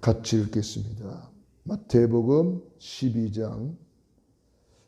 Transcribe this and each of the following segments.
같이 읽겠습니다. 마태복음 12장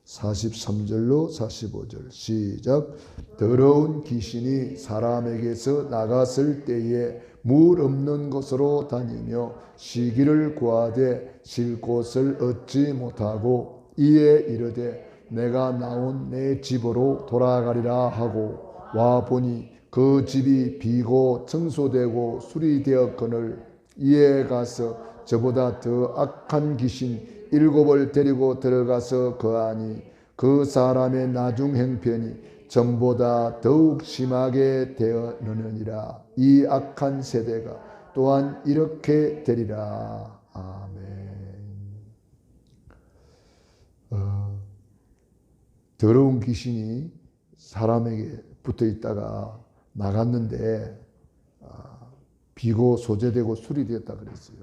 43절로 45절 시작. 더러운 귀신이 사람에게서 나갔을 때에 물 없는 곳으로 다니며 쉬기를 구하되 쉴 곳을 얻지 못하고 이에 이르되 내가 나온 내 집으로 돌아가리라 하고 와 보니 그 집이 비고 청소되고 수리되었거늘 이에 가서 저보다 더 악한 귀신 7을 데리고 들어가서 거하니 그 사람의 나중 형편이 전보다 더욱 심하게 되었느니라. 이 악한 세대가 또한 이렇게 되리라. 아멘. 더러운 귀신이 사람에게 붙어 있다가 나갔는데 비고 소재되고 수리되었다 그랬어요.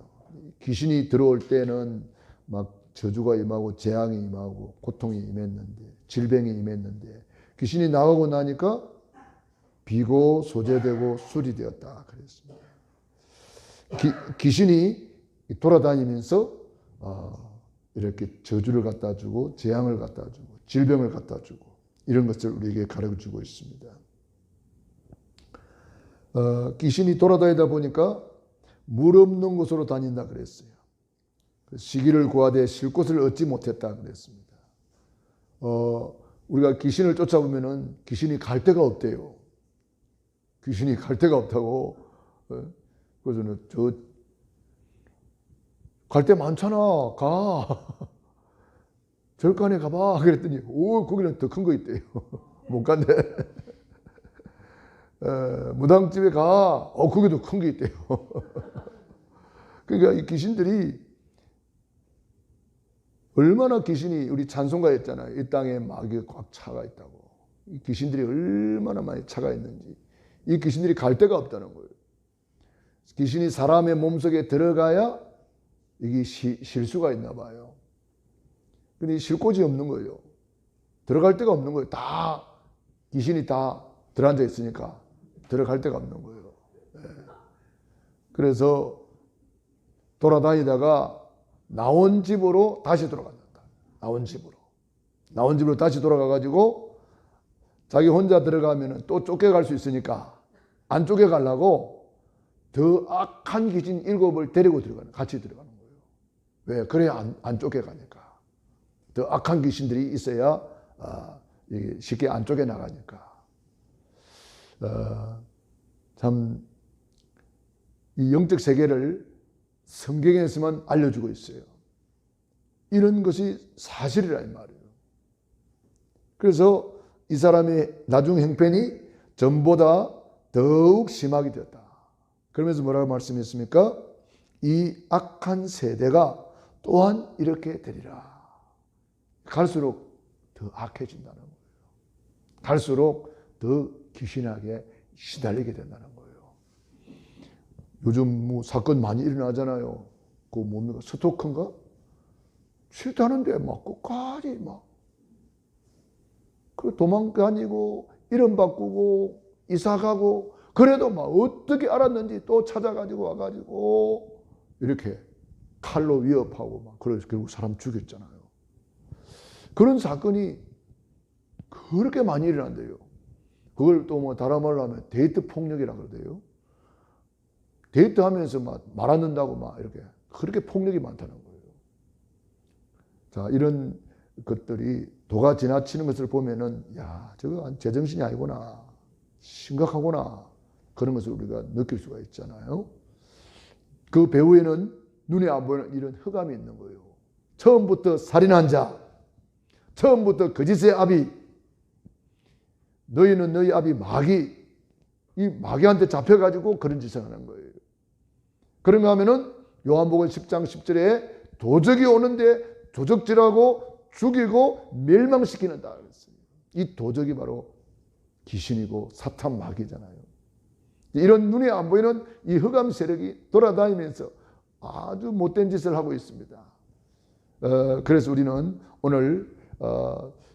귀신이 들어올 때는 막 저주가 임하고 재앙이 임하고 고통이 임했는데, 질병이 임했는데 귀신이 나가고 나니까 비고 소재되고 수리되었다 그랬습니다. 귀신이 돌아다니면서 이렇게 저주를 갖다 주고 재앙을 갖다 주고 질병을 갖다 주고 이런 것을 우리에게 가르쳐주고 있습니다. 귀신이 돌아다니다 보니까 물 없는 곳으로 다닌다 그랬어요. 쉬기를 구하되 쉴 곳을 얻지 못했다 그랬습니다. 우리가 귀신을 쫓아보면은 귀신이 갈 데가 없대요. 귀신이 갈 데가 없다고. 그래서 갈 데 많잖아. 가. 절간에 가봐. 그랬더니 거기는 더 큰 거 있대요. 못 간대. 무당집에 가. 거기도 큰 게 있대요. 그러니까 이 귀신들이 얼마나 귀신이 우리 찬송가 했잖아요. 이 땅에 마귀가 꽉 차가 있다고. 이 귀신들이 얼마나 많이 차가 있는지. 이 귀신들이 갈 데가 없다는 거예요. 귀신이 사람의 몸속에 들어가야 이게 쉴 수가 있나 봐요. 근데 쉴 곳이 없는 거예요. 들어갈 데가 없는 거예요. 귀신이 다 들어앉아 있으니까 들어갈 데가 없는 거예요. 그래서 돌아다니다가 나온 집으로 다시 돌아간다. 나온 집으로 다시 돌아가가지고 자기 혼자 들어가면 또 쫓겨갈 수 있으니까 안 쫓겨가려고 더 악한 귀신 7을 데리고 같이 들어가는 거예요. 왜? 그래야 안 쫓겨가니까. 더 악한 귀신들이 있어야 쉽게 안 쫓겨나가니까. 참 이 영적 세계를 성경에서만 알려주고 있어요. 이런 것이 사실이라 이 말이에요. 그래서 이 사람의 나중 형편이 전보다 더욱 심하게 되었다. 그러면서 뭐라고 말씀했습니까? 이 악한 세대가 또한 이렇게 되리라. 갈수록 더 악해진다는 거예요. 갈수록 더 귀신에게 시달리게 된다는 거예요. 요즘 사건 많이 일어나잖아요. 그 뭡니까? 스토커인가? 싫다는데 막 끝까지 그 도망다니고 이름 바꾸고 이사 가고 그래도 막 어떻게 알았는지 또 찾아가지고 와가지고 이렇게 칼로 위협하고 막 그래서 결국 사람 죽였잖아요. 그런 사건이 그렇게 많이 일어난대요. 그걸 또 다른 말로 하면 데이트 폭력이라고 그러대요. 데이트하면서 말 안 듣는다고 이렇게 그렇게 폭력이 많다는 거예요. 자, 이런 것들이 도가 지나치는 것을 보면은 저거 제정신이 아니구나, 심각하구나, 그런 것을 우리가 느낄 수가 있잖아요. 그 배후에는 눈에 안 보이는 이런 흑암이 있는 거예요. 처음부터 살인한 자, 처음부터 거짓의 아비, 너희는 너희 아비 마귀, 이 마귀한테 잡혀가지고 그런 짓을 하는 거예요. 그런가 하면은 요한복음 10장 10절에 도적이 오는데 도적질하고 죽이고 멸망시키는다 그랬어요. 이 도적이 바로 귀신이고 사탄 마귀잖아요. 이런 눈에 안 보이는 이 흑암 세력이 돌아다니면서 아주 못된 짓을 하고 있습니다. 그래서 우리는 오늘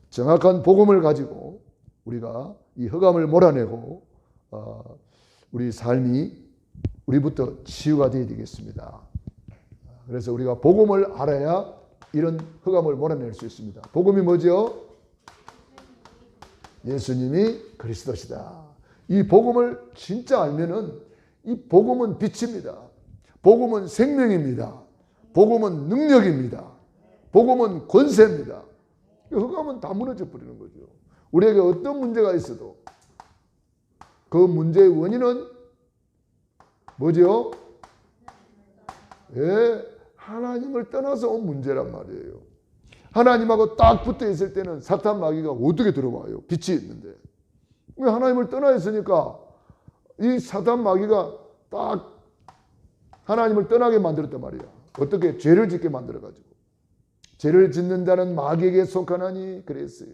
정확한 복음을 가지고 우리가 이 흑암을 몰아내고 우리 삶이 우리부터 치유가 되어야 되겠습니다. 그래서 우리가 복음을 알아야 이런 흑암을 몰아낼 수 있습니다. 복음이 뭐죠? 예수님이 그리스도시다. 이 복음을 진짜 알면은 이 복음은 빛입니다. 복음은 생명입니다. 복음은 능력입니다. 복음은 권세입니다. 흑암은 다 무너져 버리는 거죠. 우리에게 어떤 문제가 있어도 그 문제의 원인은 뭐죠? 예, 하나님을 떠나서 온 문제란 말이에요. 하나님하고 딱 붙어 있을 때는 사탄 마귀가 어떻게 들어와요? 빛이 있는데. 왜 하나님을 떠나 있으니까 이 사탄 마귀가 딱 하나님을 떠나게 만들었단 말이야. 어떻게? 죄를 짓게 만들어가지고. 죄를 짓는 자는 마귀에게 속하나니 그랬어요.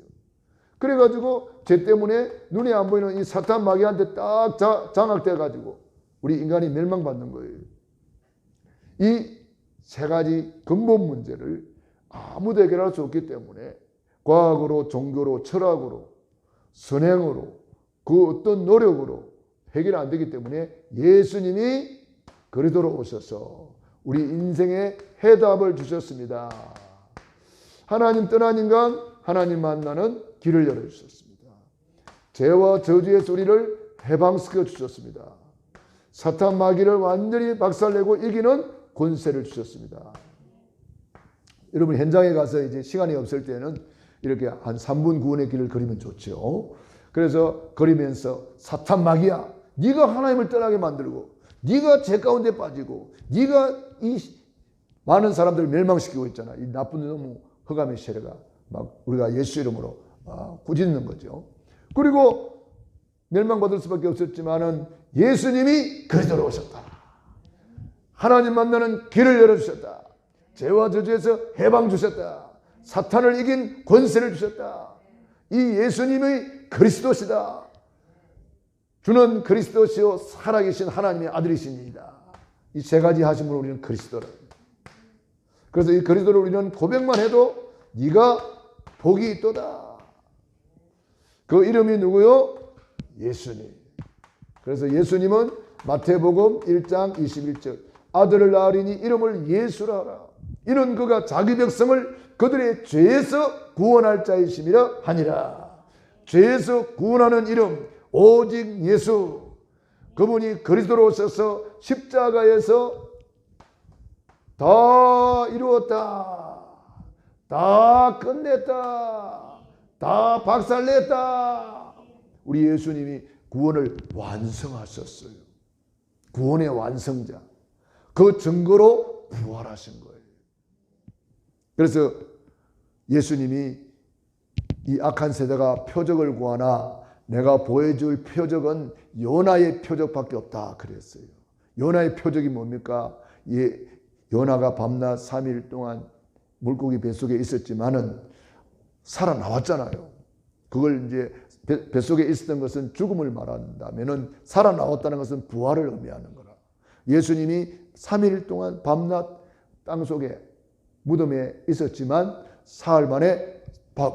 그래가지고 죄 때문에 눈에 안 보이는 이 사탄 마귀한테 딱 장악돼가지고 우리 인간이 멸망받는 거예요. 이 세 가지 근본 문제를 아무도 해결할 수 없기 때문에 과학으로, 종교로, 철학으로, 선행으로, 그 어떤 노력으로 해결이 안 되기 때문에 예수님이 그리스도로 오셔서 우리 인생의 해답을 주셨습니다. 하나님 떠난 인간, 하나님 만나는 길을 열어주셨습니다. 죄와 저주의 우리를 해방시켜 주셨습니다. 사탄 마귀를 완전히 박살내고 이기는 권세를 주셨습니다. 여러분 현장에 가서 이제 시간이 없을 때는 이렇게 한 3분 구원의 길을 그리면 좋죠. 그래서 그리면서 사탄 마귀야, 네가 하나님을 떠나게 만들고 네가 죄 가운데 빠지고 네가 이 많은 사람들을 멸망시키고 있잖아. 이 나쁜 놈 흑암의 세력가 막 우리가 예수 이름으로 꾸짖는 거죠. 그리고 멸망받을 수밖에 없었지만은 예수님이 그리스도로 오셨다. 하나님 만나는 길을 열어주셨다. 죄와 저주에서 해방 주셨다. 사탄을 이긴 권세를 주셨다. 이 예수님의 그리스도시다. 주는 그리스도시요 살아계신 하나님의 아들이십니다. 이 세 가지 하심으로 우리는 그리스도를. 그래서 이 그리스도를 우리는 고백만 해도 네가 복이 있도다. 그 이름이 누구요? 예수님. 그래서 예수님은 마태복음 1장 21절 아들을 낳으리니 이름을 예수라 하라. 이는 그가 자기 백성을 그들의 죄에서 구원할 자이심이라 하니라. 죄에서 구원하는 이름 오직 예수. 그분이 그리스도로 오셔서 십자가에서 다 이루었다. 다 끝냈다. 다 박살냈다. 우리 예수님이 구원을 완성하셨어요. 구원의 완성자. 그 증거로 부활하신 거예요. 그래서 예수님이 이 악한 세대가 표적을 구하나 내가 보여줄 표적은 요나의 표적밖에 없다 그랬어요. 요나의 표적이 뭡니까? 요나가 밤낮 3일 동안 물고기 뱃속에 있었지만은 살아나왔잖아요. 그걸 이제 뱃속에 있었던 것은 죽음을 말한다면은 살아나왔다는 것은 부활을 의미하는 거라. 예수님이 3일 동안 밤낮 땅속에 무덤에 있었지만 사흘 만에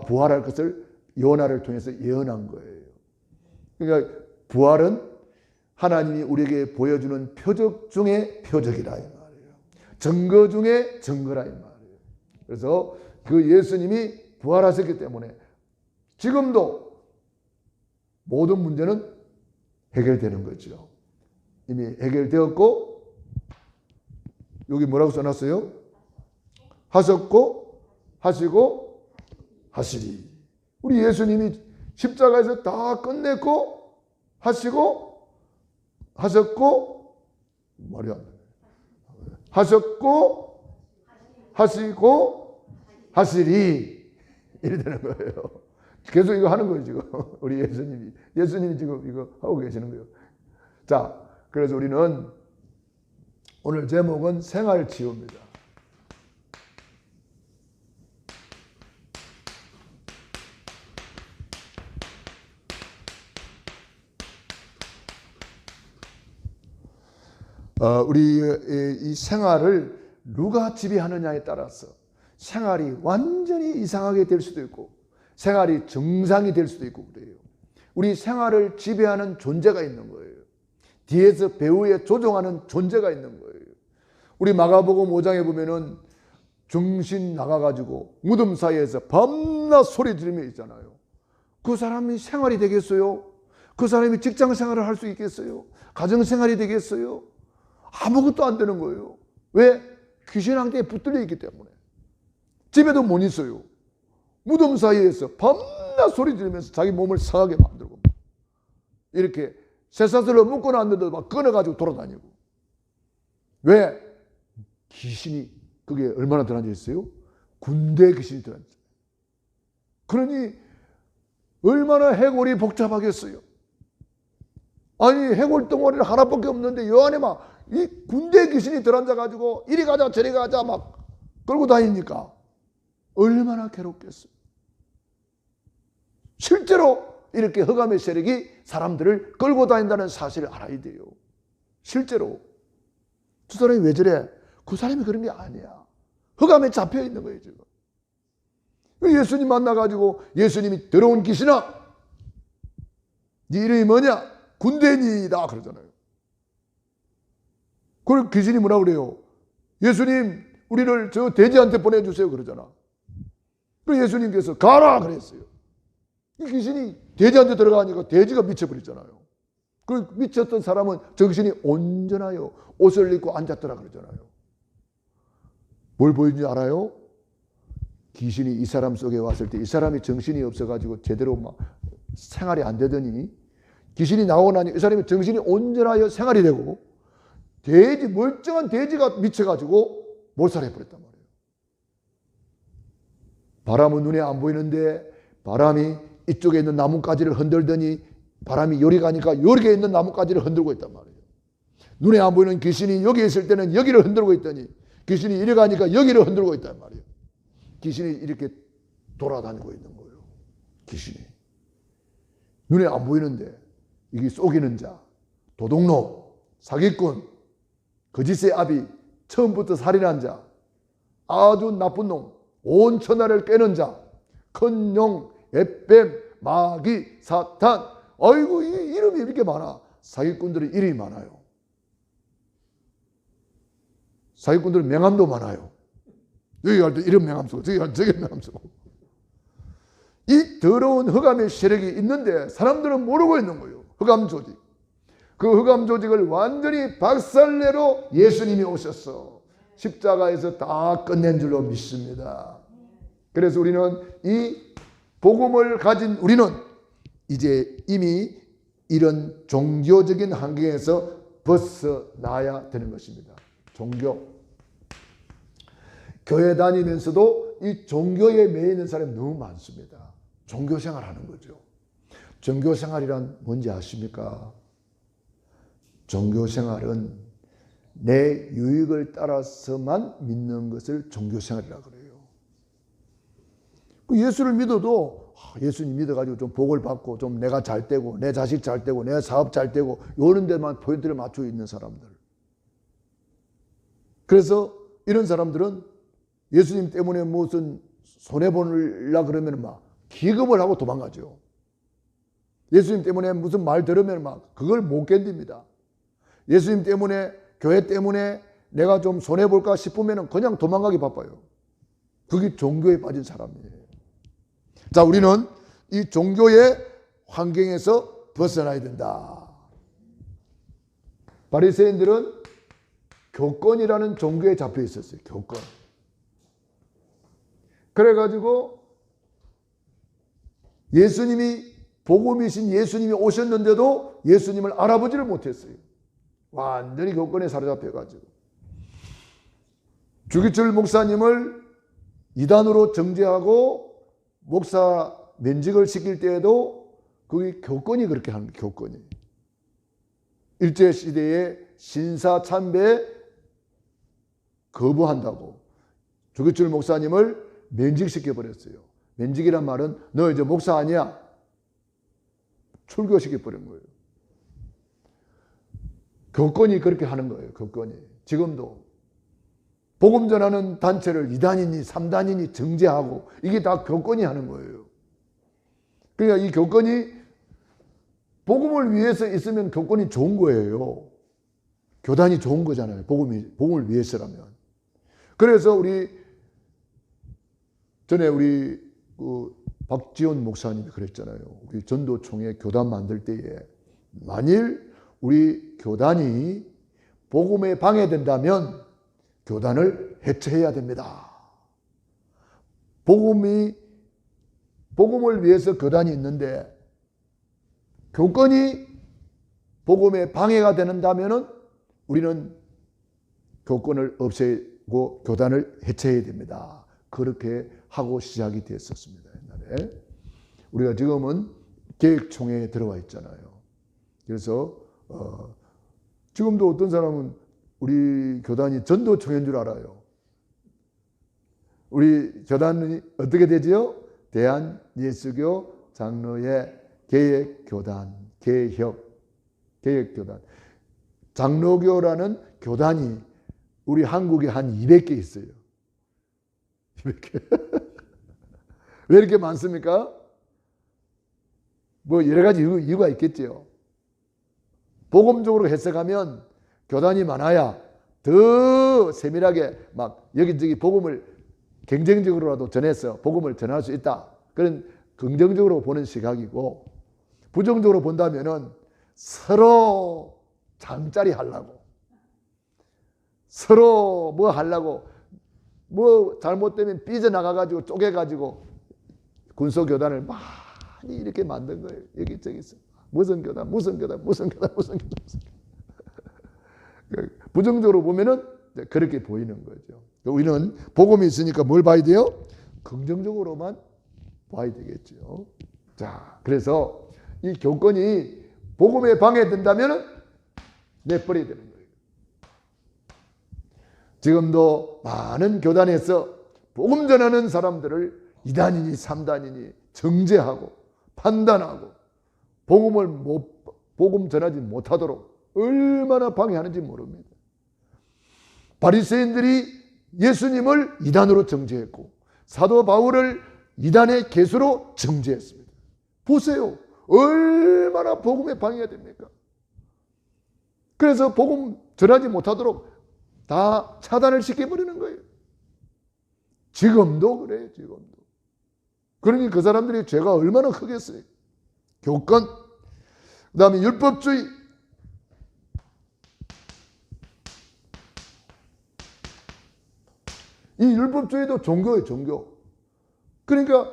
부활할 것을 요나를 통해서 예언한 거예요. 그러니까 부활은 하나님이 우리에게 보여주는 표적 중에 표적이라 이 말이에요. 증거 중에 증거라 이 말이에요. 그래서 그 예수님이 부활하셨기 때문에 지금도 모든 문제는 해결되는 거죠. 이미 해결되었고 여기 뭐라고 써놨어요? 하셨고 하시고 하시리. 우리 예수님이 십자가에서 다 끝냈고 하시고 하셨고 말이 안 되네. 하셨고 하시고 하시리 이래 되는 거예요. 계속 이거 하는 거예요 지금. 우리 예수님이 지금 이거 하고 계시는 거예요. 자, 그래서 우리는 오늘 제목은 생활치유입니다. 우리 이 생활을 누가 지배하느냐에 따라서 생활이 완전히 이상하게 될 수도 있고 생활이 정상이 될 수도 있고 그래요. 우리 생활을 지배하는 존재가 있는 거예요. 뒤에서 배후에 조종하는 존재가 있는 거예요. 우리 마가복음 5장에 보면은 정신 나가가지고 무덤 사이에서 밤낮 소리 지르며 있잖아요. 그 사람이 생활이 되겠어요? 그 사람이 직장 생활을 할 수 있겠어요? 가정 생활이 되겠어요? 아무것도 안 되는 거예요. 왜? 귀신한테 붙들려 있기 때문에. 집에도 못 있어요. 무덤 사이에서 밤낮 소리 지르면서 자기 몸을 상하게 만들고 이렇게 쇠사슬로 묶어놨는데도 막 끊어가지고 돌아다니고. 왜? 귀신이 그게 얼마나 들어앉아 있어요? 군대 귀신이 들어앉아 있어요. 그러니 얼마나 해골이 복잡하겠어요. 아니 해골 덩어리는 하나밖에 없는데 요 안에 막 이 군대 귀신이 들어앉아가지고 이리 가자 저리 가자 막 끌고 다니니까 얼마나 괴롭겠어요. 실제로 이렇게 흑암의 세력이 사람들을 끌고 다닌다는 사실을 알아야 돼요. 실제로. 저 사람이 왜 저래? 그 사람이 그런 게 아니야. 흑암에 잡혀 있는 거예요 지금. 예수님 만나가지고 예수님이 들어온 귀신아 네 이름이 뭐냐? 군대인이다 그러잖아요. 그걸 귀신이 뭐라 그래요? 예수님 우리를 저 돼지한테 보내주세요 그러잖아. 그래서 예수님께서 가라 그랬어요. 귀신이 돼지한테 들어가니까 돼지가 미쳐버렸잖아요. 그 미쳤던 사람은 정신이 온전하여 옷을 입고 앉았더라 그러잖아요. 뭘 보여준지 알아요? 귀신이 이 사람 속에 왔을 때 이 사람이 정신이 없어가지고 제대로 막 생활이 안 되더니 귀신이 나오고 나니 이 사람이 정신이 온전하여 생활이 되고 돼지 멀쩡한 돼지가 미쳐가지고 몰살해버렸단 말이에요. 바람은 눈에 안 보이는데 바람이 이쪽에 있는 나뭇가지를 흔들더니 바람이 요리 가니까 요리에 있는 나뭇가지를 흔들고 있단 말이에요. 눈에 안 보이는 귀신이 여기 있을 때는 여기를 흔들고 있더니 귀신이 이리 가니까 여기를 흔들고 있단 말이에요. 귀신이 이렇게 돌아다니고 있는 거예요. 귀신이. 눈에 안 보이는데 이게 속이는 자, 도둑놈, 사기꾼, 거짓의 아비, 처음부터 살인한 자, 아주 나쁜 놈, 온 천하를 깨는 자, 큰 용, 앳뱀, 마귀, 사탄. 아이고 이 이름이 이렇게 많아. 사기꾼들은 이름이 많아요. 사기꾼들은 명함도 많아요. 여기 갈 때 이런 명함 쓰고 저기 갈 때 저기 명함 쓰고. 이 더러운 흑암의 세력이 있는데 사람들은 모르고 있는 거예요. 흑암 조직. 그 흑암 조직을 완전히 박살내러 예수님이 오셨어. 십자가에서 다 끝낸 줄로 믿습니다. 그래서 우리는 이 복음을 가진 우리는 이제 이미 이런 종교적인 환경에서 벗어나야 되는 것입니다. 종교. 교회 다니면서도 이 종교에 매여 있는 사람이 너무 많습니다. 종교 생활하는 거죠. 종교 생활이란 뭔지 아십니까? 종교 생활은 내 유익을 따라서만 믿는 것을 종교 생활이라고 그래요. 예수를 믿어도 예수님 믿어가지고 좀 복을 받고 좀 내가 잘 되고 내 자식 잘 되고 내 사업 잘 되고 이런 데만 포인트를 맞추고 있는 사람들. 그래서 이런 사람들은 예수님 때문에 무슨 손해보려고 그러면 막 기겁을 하고 도망가죠. 예수님 때문에 무슨 말 들으면 막 그걸 못 견딥니다. 예수님 때문에 교회 때문에 내가 좀 손해볼까 싶으면 그냥 도망가기 바빠요. 그게 종교에 빠진 사람이에요. 자, 우리는 이 종교의 환경에서 벗어나야 된다. 바리새인들은 교권이라는 종교에 잡혀 있었어요. 교권. 그래가지고 예수님이 복음이신 예수님이 오셨는데도 예수님을 알아보지를 못했어요. 완전히 교권에 사로잡혀가지고 주기철 목사님을 이단으로 정죄하고 목사 면직을 시킬 때에도 그게 교권이 그렇게 하는 거예요. 교권이. 일제시대에 신사참배 거부한다고 주기철 목사님을 면직시켜버렸어요. 면직이란 말은 너 이제 목사 아니야. 출교시켜버린 거예요. 교권이 그렇게 하는 거예요. 교권이. 지금도 복음 전하는 단체를 2단이니 3단이니 정죄하고 이게 다 교권이 하는 거예요. 그러니까 이 교권이 복음을 위해서 있으면 교권이 좋은 거예요. 교단이 좋은 거잖아요. 복음을 위해서라면. 그래서 전에 우리 박지원 목사님이 그랬잖아요. 우리 전도총회 교단 만들 때에 만일 우리 교단이 복음에 방해된다면 교단을 해체해야 됩니다. 복음을 위해서 교단이 있는데 교권이 복음에 방해가 된다면 우리는 교권을 없애고 교단을 해체해야 됩니다. 그렇게 하고 시작이 됐었습니다. 옛날에. 우리가 지금은 계획총회에 들어와 있잖아요. 그래서 지금도 어떤 사람은 우리 교단이 전도총회인 줄 알아요. 우리 교단이 어떻게 되죠? 대한예수교 장로회 개혁교단, 개혁교단. 장로교라는 교단이 우리 한국에 한 200개 있어요. 200개. 왜 이렇게 많습니까? 뭐 여러 가지 이유가 있겠죠. 복음적으로 해석하면 교단이 많아야 더 세밀하게 막 여기저기 복음을 경쟁적으로라도 전해서 복음을 전할 수 있다. 그런 긍정적으로 보는 시각이고, 부정적으로 본다면은 서로 잠자리 하려고, 서로 뭐 하려고, 뭐 잘못되면 삐져나가가지고 쪼개가지고 군소교단을 많이 이렇게 만든 거예요. 여기저기서. 무슨 교단. 부정적으로 보면은 그렇게 보이는 거죠. 우리는 복음이 있으니까 뭘 봐야 돼요? 긍정적으로만 봐야 되겠죠. 자, 그래서 이 교권이 복음에 방해된다면 내버려야 되는 거예요. 지금도 많은 교단에서 복음 전하는 사람들을 2단이니 3단이니 정죄하고 판단하고 복음 전하지 못하도록 얼마나 방해하는지 모릅니다. 바리새인들이 예수님을 이단으로 정죄했고 사도 바울을 이단의 개수로 정죄했습니다. 보세요. 얼마나 복음에 방해가 됩니까? 그래서 복음 전하지 못하도록 다 차단을 시켜버리는 거예요. 지금도 그래요. 지금도. 그러니 그 사람들이 죄가 얼마나 크겠어요. 교권, 그 다음에 율법주의. 이 율법주의도 종교예요. 종교. 그러니까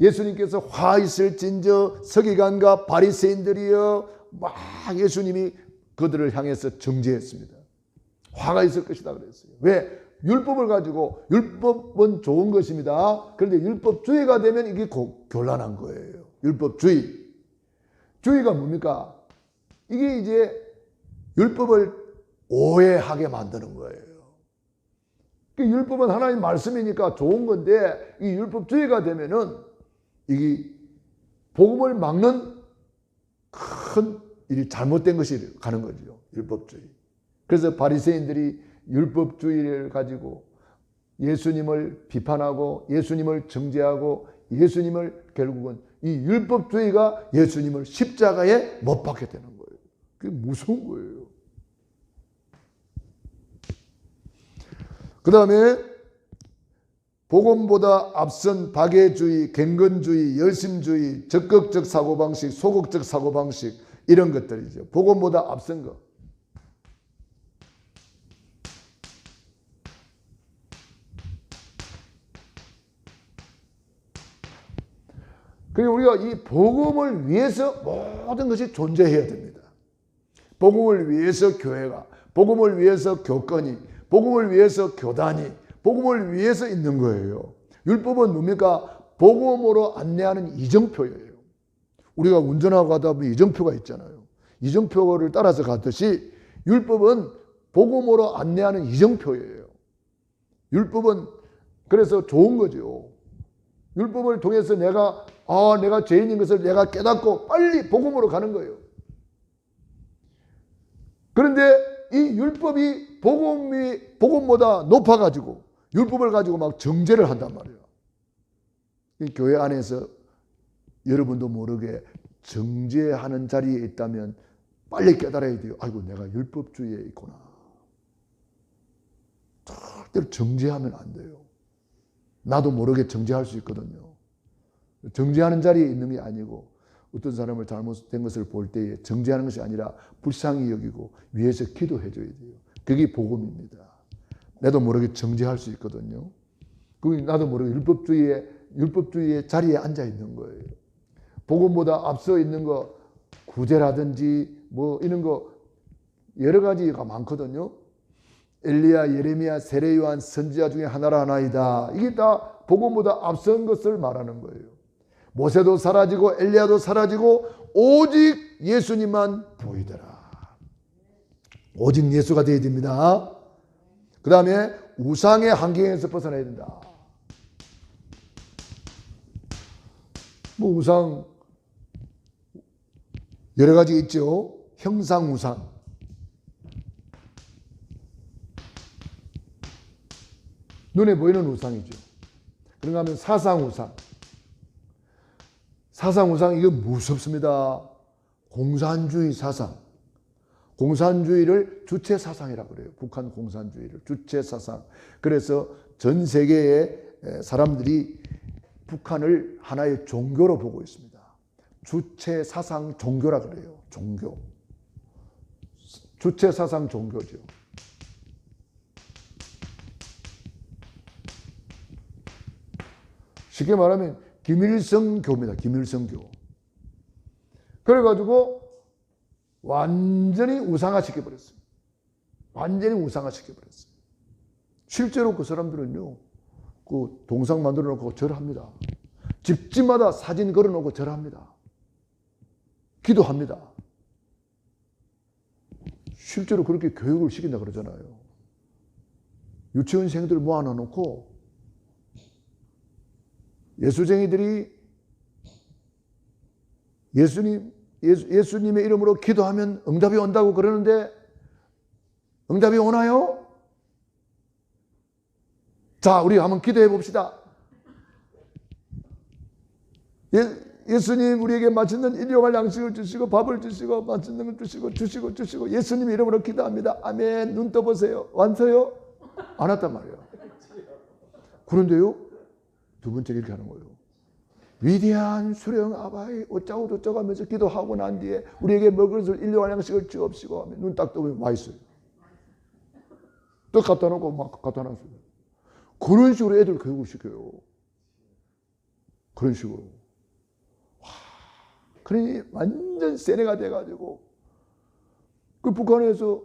예수님께서 화 있을진저 서기관과 바리새인들이여 막 예수님이 그들을 향해서 정죄했습니다. 화가 있을 것이다 그랬어요. 왜? 율법을 가지고 율법은 좋은 것입니다. 그런데 율법주의가 되면 이게 곤란한 거예요. 율법주의. 주의가 뭡니까? 이게 이제 율법을 오해하게 만드는 거예요. 율법은 하나님 말씀이니까 좋은 건데 이 율법주의가 되면은 이게 복음을 막는 큰 일이 잘못된 것이 가는 거죠. 율법주의. 그래서 바리새인들이 율법주의를 가지고 예수님을 비판하고 예수님을 정죄하고 예수님을 결국은 이 율법주의가 예수님을 십자가에 못 박게 되는 거예요. 그게 무서운 거예요. 그 다음에 복음보다 앞선 박애주의, 갱근주의, 열심주의, 적극적 사고방식, 소극적 사고방식 이런 것들이죠. 복음보다 앞선 것. 그리고 우리가 이 복음을 위해서 모든 것이 존재해야 됩니다. 복음을 위해서 교회가, 복음을 위해서 교권이, 복음을 위해서 교단이, 복음을 위해서 있는 거예요. 율법은 뭡니까? 복음으로 안내하는 이정표예요. 우리가 운전하고 가다 보면 이정표가 있잖아요. 이정표를 따라서 가듯이 율법은 복음으로 안내하는 이정표예요. 율법은 그래서 좋은 거죠. 율법을 통해서 내가 죄인인 것을 내가 깨닫고 빨리 복음으로 가는 거예요. 그런데 이 율법이 복음보다 높아가지고 율법을 가지고 막 정죄를 한단 말이에요. 이 교회 안에서 여러분도 모르게 정죄하는 자리에 있다면 빨리 깨달아야 돼요. 아이고 내가 율법주의에 있구나. 절대로 정죄하면 안 돼요. 나도 모르게 정죄할 수 있거든요. 정죄하는 자리에 있는 게 아니고 어떤 사람을 잘못된 것을 볼 때에 정죄하는 것이 아니라 불쌍히 여기고 위해서 기도해 줘야 돼요. 그게 복음입니다. 나도 모르게 정죄할 수 있거든요. 그 나도 모르게 율법주의의 자리에 앉아 있는 거예요. 복음보다 앞서 있는 거 구제라든지 뭐 이런 거 여러 가지가 많거든요. 엘리야, 예레미야, 세례 요한 선지자 중에 하나라 하나이다. 이게 다 복음보다 앞선 것을 말하는 거예요. 모세도 사라지고 엘리야도 사라지고 오직 예수님만 보이더라. 오직 예수가 되어야 됩니다. 그 다음에 우상의 환경에서 벗어나야 된다. 뭐 우상 여러 가지 있죠. 형상 우상. 눈에 보이는 우상이죠. 그런가 하면 사상 우상. 사상 우상 이거 무섭습니다. 공산주의 사상. 공산주의를 주체 사상이라고 그래요. 북한 공산주의를 주체 사상. 그래서 전 세계의 사람들이 북한을 하나의 종교로 보고 있습니다. 주체 사상 종교라 그래요. 종교. 주체 사상 종교죠. 쉽게 말하면 김일성교입니다. 김일성교. 그래가지고 완전히 우상화시켜버렸어요. 완전히 우상화시켜버렸어요. 실제로 그 사람들은요, 그 동상 만들어 놓고 절합니다. 집집마다 사진 걸어 놓고 절합니다. 기도합니다. 실제로 그렇게 교육을 시킨다 그러잖아요. 유치원생들 모아놔 놓고 예수쟁이들이 예수님의 이름으로 기도하면 응답이 온다고 그러는데 응답이 오나요? 자, 우리 한번 기도해 봅시다. 예수님 우리에게 맛있는 일용할 양식을 주시고 밥을 주시고 맛있는 걸 주시고 예수님 이름으로 기도합니다. 아멘. 눈 떠보세요. 왔어요? 안 왔단 말이에요. 그런데요, 두 번째 이렇게 하는 거예요. 위대한 수령 아바이 어쩌고 저쩌고 하면서 기도하고 난 뒤에 우리에게 먹을 것을 일용할 양식을 주옵시고 하면 눈 딱 떠보면 와 있어요. 또 갖다 놓고 막 갖다 놨어요. 그런 식으로 애들 교육을 시켜요. 그런 식으로. 와, 그러니 완전 세뇌가 돼가지고 그 북한에서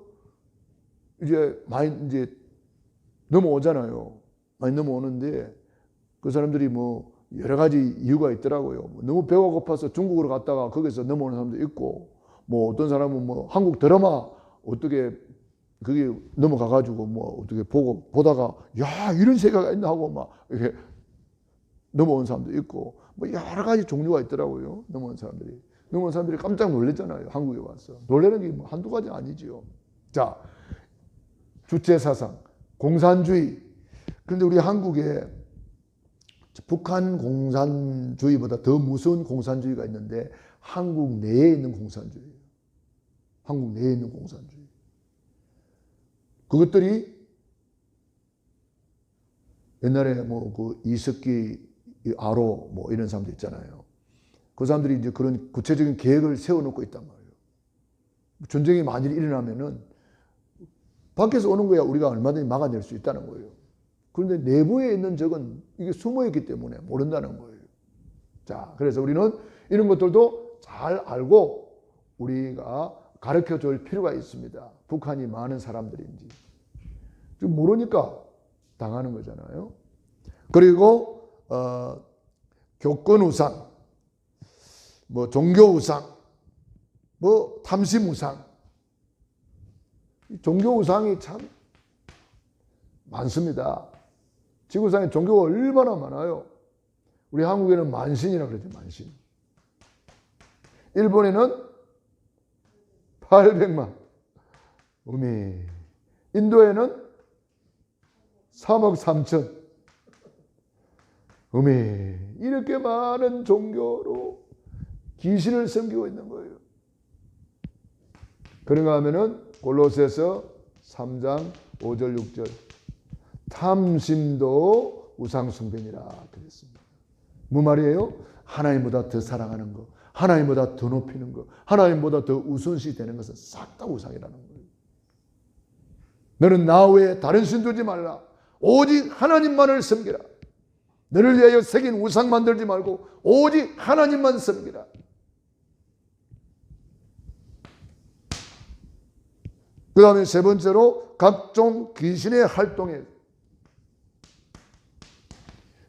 이제 많이 이제 넘어오잖아요. 많이 넘어오는데 그 사람들이 뭐 여러 가지 이유가 있더라고요. 너무 배가 고파서 중국으로 갔다가 거기서 넘어오는 사람도 있고, 뭐 어떤 사람은 뭐 한국 드라마 어떻게 그게 넘어가가지고 뭐 어떻게 보다가 야 이런 세계가 있나 하고 막 이렇게 넘어온 사람도 있고, 뭐 여러 가지 종류가 있더라고요. 넘어온 사람들이 깜짝 놀랐잖아요. 한국에 와서. 놀라는 게 뭐 한두 가지 아니지요. 자, 주체 사상, 공산주의. 그런데 우리 한국에 북한 공산주의보다 더 무서운 공산주의가 있는데 한국 내에 있는 공산주의예요. 한국 내에 있는 공산주의. 그것들이 옛날에 뭐 그 이석기, 아로 뭐 이런 사람들 있잖아요. 그 사람들이 이제 그런 구체적인 계획을 세워놓고 있단 말이에요. 전쟁이 만일 일어나면은 밖에서 오는 거야 우리가 얼마든지 막아낼 수 있다는 거예요. 그런데 내부에 있는 적은 이게 숨어있기 때문에 모른다는 거예요. 자, 그래서 우리는 이런 것들도 잘 알고 우리가 가르쳐 줄 필요가 있습니다. 북한이 많은 사람들인지. 지금 모르니까 당하는 거잖아요. 그리고 교권 우상, 뭐 종교 우상, 뭐 탐심 우상. 종교 우상이 참 많습니다. 지구상에 종교가 얼마나 많아요. 우리 한국에는 만신이라고 그러죠. 만신. 일본에는 800만. 어미. 인도에는 3억 3천. 어미. 이렇게 많은 종교로 귀신을 섬기고 있는 거예요. 그런가 하면은 골로새서 3장 5절 6절. 탐심도 우상숭배니라 그랬습니다. 뭐 말이에요? 하나님보다 더 사랑하는 거, 하나님보다 더 높이는 거, 하나님보다 더 우선시 되는 것은 싹 다 우상이라는 거예요. 너는 나 외에 다른 신 두지 말라. 오직 하나님만을 섬기라. 너를 위하여 새긴 우상 만들지 말고 오직 하나님만 섬기라. 그 다음에 세 번째로 각종 귀신의 활동에,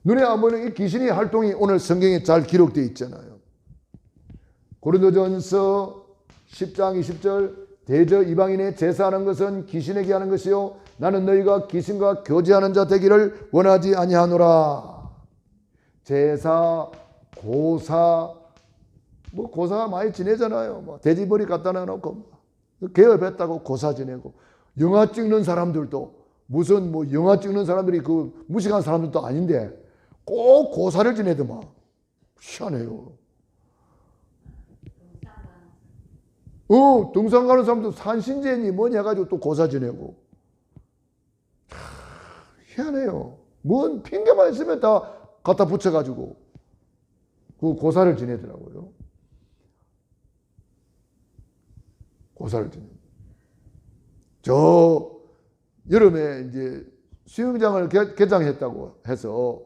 눈에 안 보이는 이 귀신의 활동이 오늘 성경에 잘 기록되어 있잖아요. 고린도전서 10장 20절 대저 이방인의 제사하는 것은 귀신에게 하는 것이요 나는 너희가 귀신과 교제하는 자 되기를 원하지 아니하노라. 제사, 고사, 뭐 고사 많이 지내잖아요. 뭐 돼지머리 갖다 놔놓고 개업했다고 고사 지내고, 영화 찍는 사람들도 무슨 뭐 영화 찍는 사람들이 그 무식한 사람들도 아닌데 꼭 고사를 지내더만. 희한해요. 등산 가는 사람도 산신제니 뭐니 해가지고 또 고사 지내고. 희한해요. 뭔 핑계만 있으면 다 갖다 붙여가지고 그 고사를 지내더라고요. 고사를 지내. 저 여름에 이제 수영장을 개장했다고 해서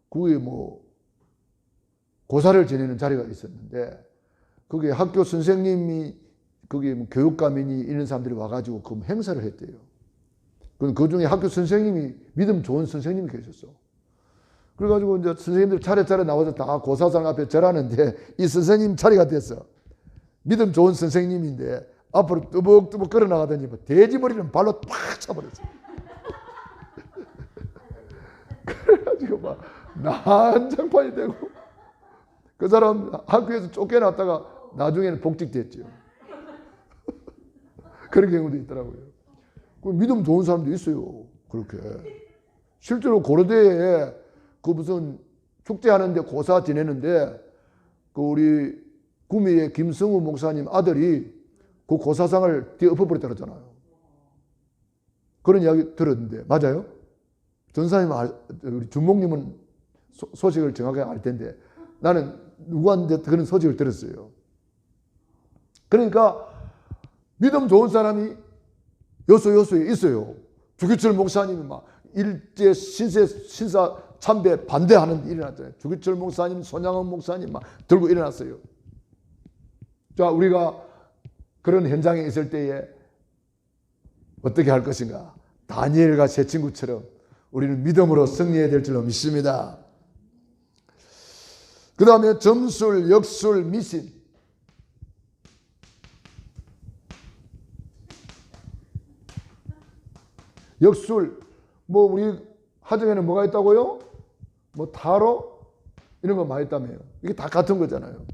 거기 뭐 고사를 지내는 자리가 있었는데 거기 학교 선생님이 거기 뭐 교육감이니 이런 사람들이 와가지고 그 행사를 했대요. 그 중에 학교 선생님이 믿음 좋은 선생님이 계셨어. 그래가지고 이제 선생님들 차례차례 나와서 다 고사장 앞에 절하는데 이 선생님 자리가 됐어. 믿음 좋은 선생님인데 앞으로 뚜벅뚜벅 걸어 나가더니 뭐 돼지머리는 발로 팍 차버렸어. 그래가지고 막 난장판이 되고 그 사람 학교에서 쫓겨났다가 나중에는 복직됐죠. 그런 경우도 있더라고요. 믿음 좋은 사람도 있어요. 그렇게. 실제로 고려대에 그 무슨 축제하는데 고사 지내는데 그 우리 구미의 김성우 목사님 아들이 그 고사상을 뒤에 엎어버렸다 그러잖아요. 그런 이야기 들었는데 맞아요? 전사님, 우리 준목님은 소식을 정확하게 알 텐데 나는 누구한테 그런 소식을 들었어요. 그러니까 믿음 좋은 사람이 여수에 있어요. 주기철 목사님이 막 일제 신사 참배 반대하는 일이 일어났잖아요. 주기철 목사님, 손양원 목사님 막 들고 일어났어요. 자, 우리가 그런 현장에 있을 때에 어떻게 할 것인가? 다니엘과 제 친구처럼 우리는 믿음으로 승리해야 될 줄로 믿습니다. 그 다음에 점술, 역술, 미신. 역술, 뭐 우리 하정에는 뭐가 있다고요? 뭐 타로 이런 거 많이 있다며요. 이게 다 같은 거잖아요.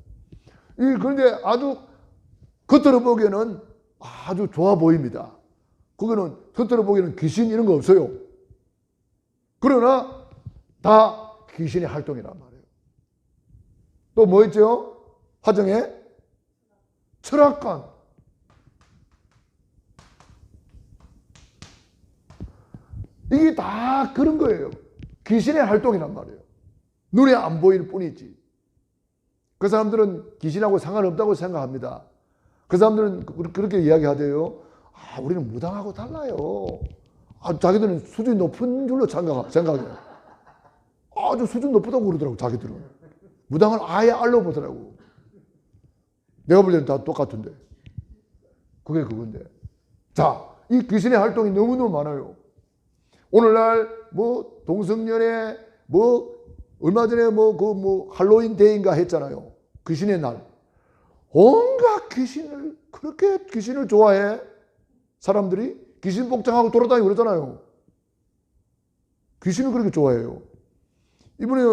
그런데 아주 겉으로 보기에는 아주 좋아 보입니다. 그거는 겉으로 보기에는 귀신 이런 거 없어요. 그러나 다 귀신의 활동이란 말이에요. 또 뭐 있죠? 화정에 철학관. 이게 다 그런 거예요. 귀신의 활동이란 말이에요. 눈에 안 보일 뿐이지. 그 사람들은 귀신하고 상관없다고 생각합니다. 그 사람들은 그렇게 이야기하대요. 우리는 무당하고 달라요. 자기들은 수준이 높은 줄로 생각해요. 아주 수준 높다고 그러더라고, 자기들은. 무당을 아예 알로 보더라고. 내가 볼 때는 다 똑같은데. 그게 그건데. 자, 이 귀신의 활동이 너무너무 많아요. 오늘날 뭐 동성연애 뭐 얼마 전에 할로윈 데이인가 했잖아요. 귀신의 날. 온갖 귀신을 그렇게 귀신을 좋아해. 사람들이 귀신 복장하고 돌아다니고 그러잖아요. 귀신을 그렇게 좋아해요. 이번에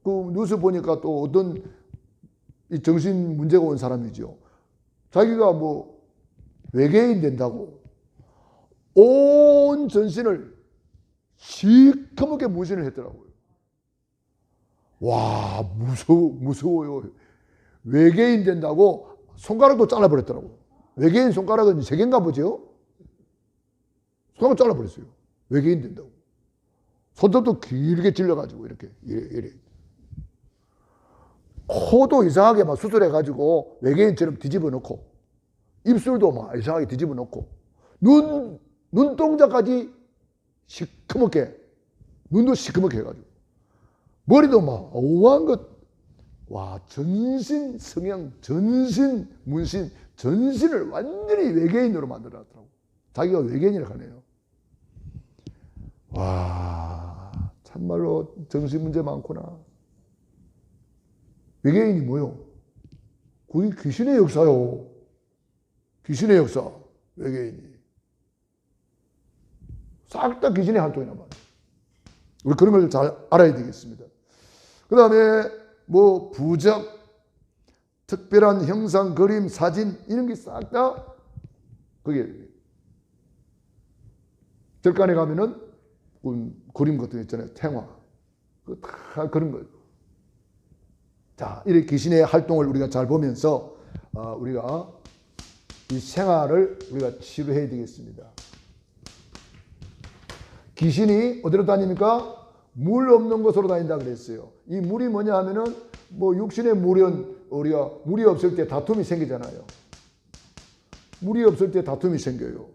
그 뉴스 보니까 또 어떤 이 정신 문제가 온 사람이죠. 자기가 뭐 외계인 된다고 온 전신을 시커멓게 문신을 했더라고요. 와, 무서워요. 외계인 된다고 손가락도 잘라버렸더라고요. 외계인 손가락은 3개인가 보죠? 손가락 잘라버렸어요. 외계인 된다고. 손톱도 길게 찔러가지고 이래. 코도 이상하게 막 수술해가지고 외계인처럼 뒤집어 놓고, 입술도 막 이상하게 뒤집어 놓고, 눈동자까지 시커멓게, 눈도 시커멓게 해가지고, 머리도 막 어우한 것, 와, 전신 성형, 전신 문신, 전신을 완전히 외계인으로 만들어놨더라고. 자기가 외계인이라고 하네요. 와, 참말로 정신 문제 많구나. 외계인이 뭐요? 그게 귀신의 역사요. 귀신의 역사, 외계인이. 싹 다 귀신의 활동이란 말이에요. 우리 그런 걸 잘 알아야 되겠습니다. 그 다음에 뭐 부적, 특별한 형상, 그림, 사진 이런 게 싹 다 그게 절간에 가면은 그림 같은 거 있잖아요. 탱화. 다 그런 거예요. 자, 이렇게 귀신의 활동을 우리가 잘 보면서 우리가 이 생활을 우리가 치료해야 되겠습니다. 귀신이 어디로 다닙니까? 물 없는 곳으로 다닌다 그랬어요. 이 물이 뭐냐 하면은 뭐 육신의 물은 우리가 물이 없을 때 다툼이 생기잖아요. 물이 없을 때 다툼이 생겨요.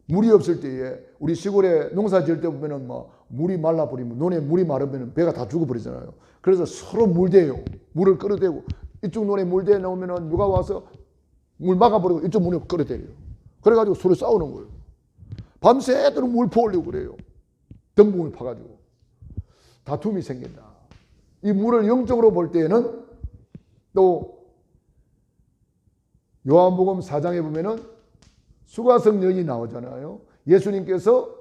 물이 없을 때에 우리 시골에 농사 지을 때 보면은 막 물이 말라버리면 논에 물이 마르면 배가 다 죽어버리잖아요. 그래서 서로 물대요. 물을 끌어대고 이쪽 논에 물대 놓으면은 누가 와서 물 막아버리고 이쪽 문에 끌어대요. 그래가지고 서로 싸우는 거예요. 밤새도록 물 퍼올리고 그래요. 덤붕을 파가지고 다툼이 생긴다. 이 물을 영적으로 볼 때에는 또 요한복음 4장에 보면은 수가성 여인이 나오잖아요. 예수님께서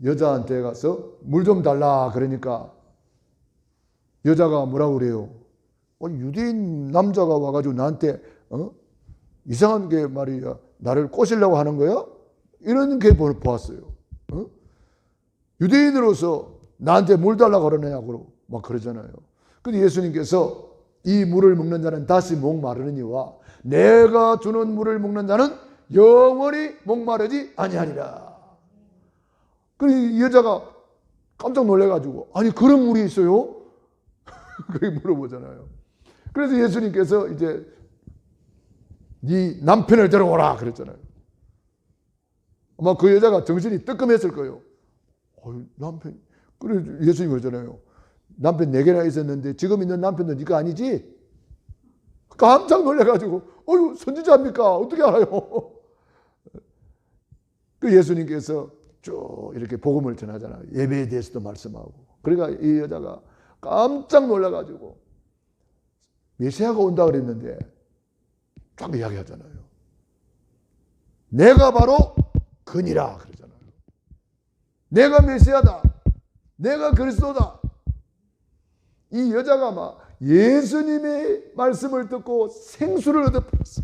여자한테 가서 물 좀 달라 그러니까 여자가 뭐라고 그래요? 유대인 남자가 와가지고 나한테 이상한 게 말이야 나를 꼬시려고 하는 거야? 이런 게 보았어요. 유대인으로서 나한테 물 달라고 그러냐고 막 그러잖아요. 근데 예수님께서 이 물을 먹는 자는 다시 목마르느니와 내가 주는 물을 먹는 자는 영원히 목마르지 아니하니라. 그래서 이 여자가 깜짝 놀래가지고 아니 그런 물이 있어요? 그렇게 물어보잖아요. 그래서 예수님께서 이제 네 남편을 데려오라 그랬잖아요. 아마 그 여자가 정신이 뜨끔했을 거예요. 남편. 그래 예수님 그러잖아요. 남편 4개나 있었는데 지금 있는 남편도 네가 아니지? 깜짝 놀래가지고 선지자입니까? 어떻게 알아요? 그 예수님께서 쭉 이렇게 복음을 전하잖아요. 예배에 대해서도 말씀하고. 그러니까 이 여자가 깜짝 놀라가지고 메시아가 온다 그랬는데 쫙 이야기하잖아요. 내가 바로 그니라 그러잖아요. 내가 메시아다. 내가 그리스도다. 이 여자가 막 예수님의 말씀을 듣고 생수를 얻어버렸어.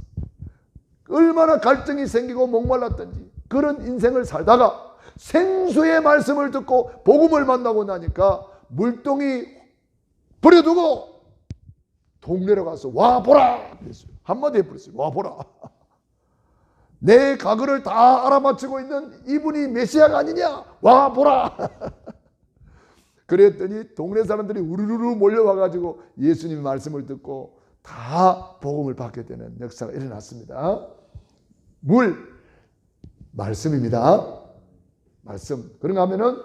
얼마나 갈증이 생기고 목말랐던지 그런 인생을 살다가 생수의 말씀을 듣고 복음을 만나고 나니까 물동이 버려두고 동네로 가서 와 보라 그랬어요. 한마디 해버렸어요. 와 보라. 내 과거를 다 알아맞히고 있는 이분이 메시아가 아니냐? 와 보라. 그랬더니 동네 사람들이 우르르르 몰려와가지고 예수님의 말씀을 듣고 다 복음을 받게 되는 역사가 일어났습니다. 물, 말씀입니다. 말씀. 그런가 하면은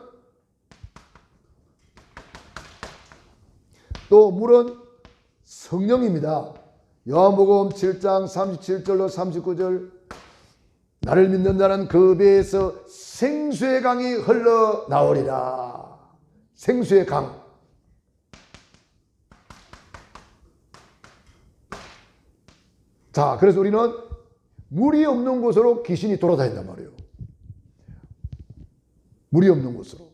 또 물은 성령입니다. 요한복음 7장 37절로 39절 나를 믿는 자는 그 배에서 생수의 강이 흘러나오리라. 생수의 강. 자, 그래서 우리는 물이 없는 곳으로 귀신이 돌아다닌단 말이에요. 물이 없는 곳으로.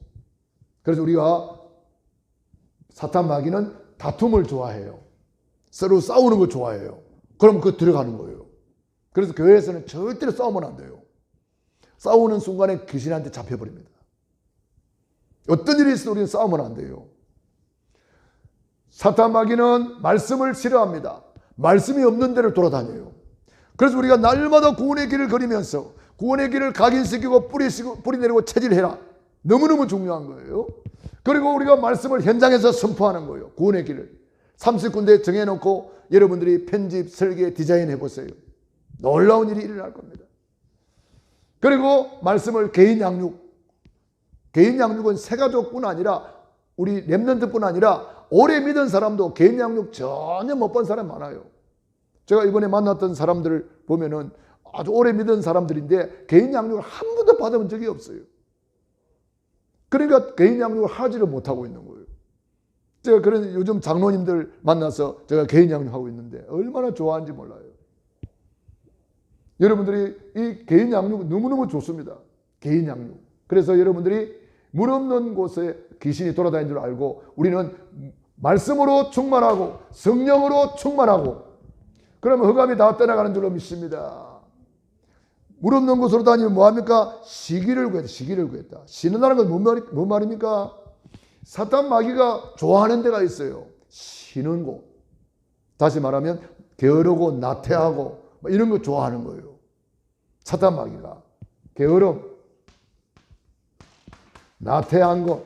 그래서 우리가 사탄 마귀는 다툼을 좋아해요. 서로 싸우는 걸 좋아해요. 그럼 그거 들어가는 거예요. 그래서 교회에서는 절대로 싸우면 안 돼요. 싸우는 순간에 귀신한테 잡혀버립니다. 어떤 일이 있어도 우리는 싸우면 안 돼요. 사탄 마귀는 말씀을 싫어합니다. 말씀이 없는 데를 돌아다녀요. 그래서 우리가 날마다 구원의 길을 걸으면서 구원의 길을 각인시키고 뿌리 내리고 체질해라. 너무너무 중요한 거예요. 그리고 우리가 말씀을 현장에서 선포하는 거예요. 구원의 길을 30군데 정해놓고 여러분들이 편집, 설계, 디자인 해보세요. 놀라운 일이 일어날 겁니다. 그리고 말씀을 개인 양육은 새가족뿐 아니라 우리 렘넌트뿐 아니라 오래 믿은 사람도 개인 양육 전혀 못 본 사람 많아요. 제가 이번에 만났던 사람들을 보면은 아주 오래 믿은 사람들인데 개인 양육을 한 번도 받아본 적이 없어요. 그러니까 개인 양육을 하지를 못하고 있는 거예요. 제가 그런 요즘 장로님들 만나서 제가 개인 양육하고 있는데 얼마나 좋아하는지 몰라요. 여러분들이 이 개인 양육은 너무너무 좋습니다. 개인 양육. 그래서 여러분들이 물 없는 곳에 귀신이 돌아다니는 줄 알고 우리는 말씀으로 충만하고 성령으로 충만하고 그러면 흑암이 다 떠나가는 줄로 믿습니다. 물 없는 곳으로 다니면 뭐합니까? 시기를 구했다. 시기를 구했다. 쉬는다는 건 뭔 말입니까? 사탄 마귀가 좋아하는 데가 있어요. 쉬는 곳. 다시 말하면 게으르고 나태하고 이런 거 좋아하는 거예요. 사탄 마귀가. 게으름, 나태한 것.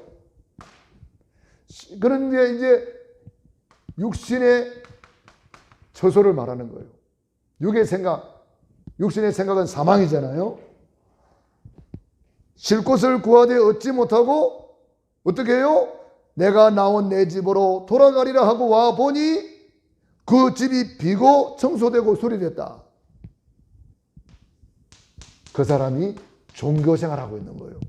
그런데 이제 육신의 처소를 말하는 거예요. 육의 생각. 육신의 생각은 사망이잖아요. 쉴 곳을 구하되 얻지 못하고 어떻게 해요? 내가 나온 내 집으로 돌아가리라 하고 와 보니 그 집이 비고 청소되고 수리됐다. 그 사람이 종교생활하고 있는 거예요.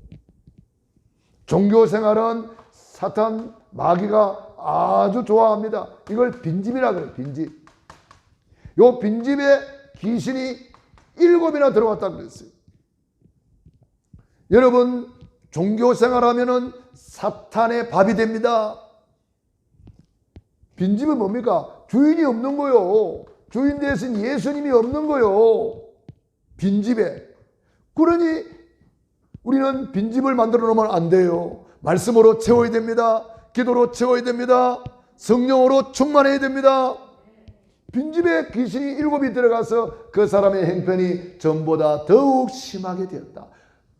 종교생활은 사탄 마귀가 아주 좋아합니다. 이걸 빈집이라 그래요. 빈집. 요 빈집에 귀신이 7이나 들어왔다 그랬어요. 여러분 종교생활하면은 사탄의 밥이 됩니다. 빈집은 뭡니까? 주인이 없는 거요. 주인 대신 예수님이 없는 거요. 빈집에. 그러니 우리는 빈집을 만들어 놓으면 안 돼요. 말씀으로 채워야 됩니다. 기도로 채워야 됩니다. 성령으로 충만해야 됩니다. 빈집에 귀신이 7이 들어가서 그 사람의 형편이 전보다 더욱 심하게 되었다.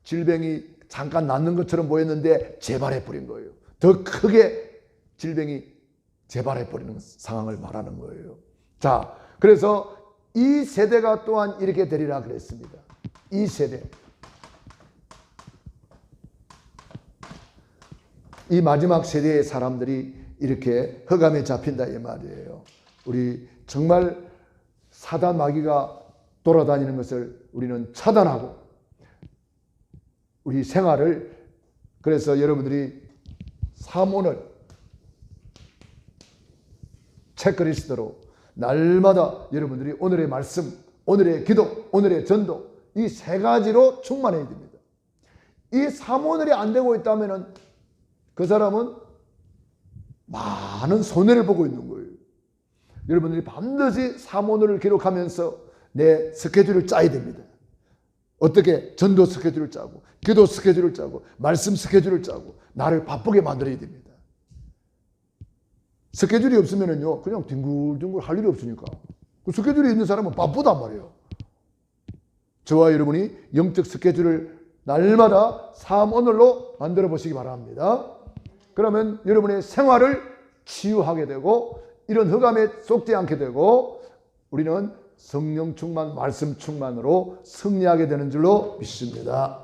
질병이 잠깐 낫는 것처럼 보였는데 재발해 버린 거예요. 더 크게 질병이 재발해 버리는 상황을 말하는 거예요. 자, 그래서 이 세대가 또한 이렇게 되리라 그랬습니다. 이 세대. 이 마지막 세대의 사람들이 이렇게 흑암에 잡힌다 이 말이에요. 우리 정말 사단 마귀가 돌아다니는 것을 우리는 차단하고 우리 생활을 그래서 여러분들이 사모를 체크리스트로 날마다 여러분들이 오늘의 말씀, 오늘의 기도, 오늘의 전도 이 세 가지로 충만해야 됩니다. 이 사모늘이 안 되고 있다면 그 사람은 많은 손해를 보고 있는 거예요. 여러분들이 반드시 사모늘을 기록하면서 내 스케줄을 짜야 됩니다. 어떻게? 전도 스케줄을 짜고 기도 스케줄을 짜고 말씀 스케줄을 짜고 나를 바쁘게 만들어야 됩니다. 스케줄이 없으면요 그냥 뒹굴뒹굴 할 일이 없으니까 그 스케줄이 있는 사람은 바쁘단 말이에요. 저와 여러분이 영적 스케줄을 날마다 사모늘로 만들어 보시기 바랍니다. 그러면 여러분의 생활을 치유하게 되고 이런 흑암에 속지 않게 되고 우리는 성령 충만, 말씀 충만으로 승리하게 되는 줄로 믿습니다.